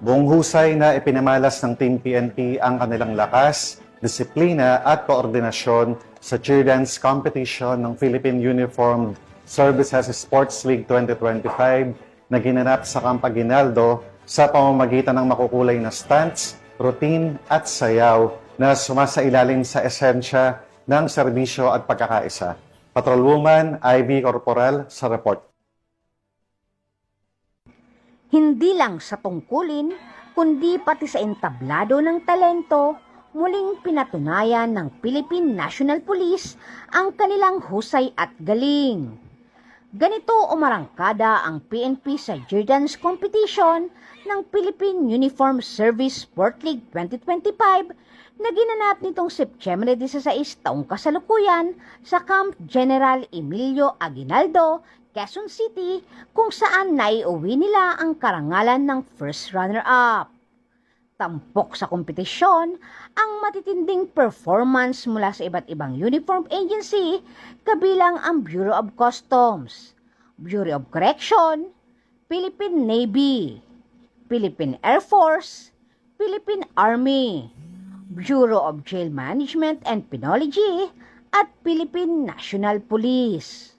Buong husay na ipinamalas ng Team PNP ang kanilang lakas, disiplina at koordinasyon sa cheer dance competition ng Philippine Uniformed Services Sports League 2025 na ginanap sa Camp Aguinaldo sa pamamagitan ng makukulay na stunts, routine at sayaw na sumasailalim sa esensya ng serbisyo at pagkakaisa. Patrolwoman Ivy Corporal sa report. Hindi lang sa tungkulin, kundi pati sa entablado ng talento, muling pinatunayan ng Philippine National Police ang kanilang husay at galing. Ganito umarangkada ang PNP sa cheer dance competition ng Philippine Uniform Service Sport League 2025 na ginanap nitong Setyembre 16 taong kasalukuyan sa Camp General Emilio Aguinaldo, Quezon City, kung saan naiuwi nila ang karangalan ng first runner-up. Tampok sa kompetisyon ang matitinding performance mula sa iba't ibang uniform agency kabilang ang Bureau of Customs, Bureau of Correction, Philippine Navy, Philippine Air Force, Philippine Army, Bureau of Jail Management and Penology at Philippine National Police.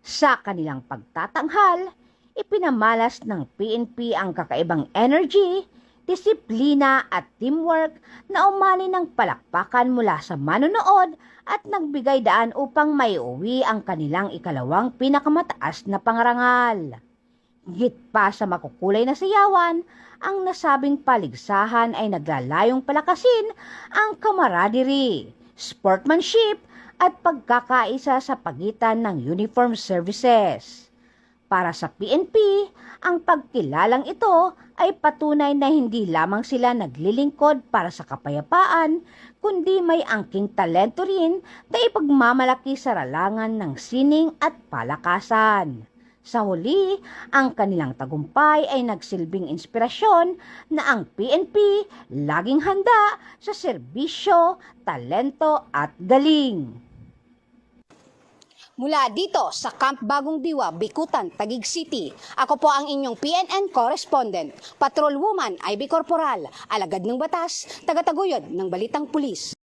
Sa kanilang pagtatanghal, ipinamalas ng PNP ang kakaibang energy, disiplina at teamwork na umani ng palakpakan mula sa manonood at nagbigay daan upang maiuwi ang kanilang ikalawang pinakamataas na pangarangal. Higit pa sa makukulay na sayawan, ang nasabing paligsahan ay naglalayong palakasin ang camaraderie, sportsmanship at pagkakaisa sa pagitan ng uniform services. Para sa PNP, ang pagkilalang ito ay patunay na hindi lamang sila naglilingkod para sa kapayapaan, kundi may angking talento rin na ipagmamalaki sa ralangan ng sining at palakasan. Sa huli, ang kanilang tagumpay ay nagsilbing inspirasyon na ang PNP laging handa sa serbisyo, talento at galing. Mula dito sa Camp Bagong Diwa, Bikutan, Taguig City, ako po ang inyong PNN correspondent, Patrolwoman Ivy Corporal, alagad ng batas, tagataguyod ng Balitang Pulis.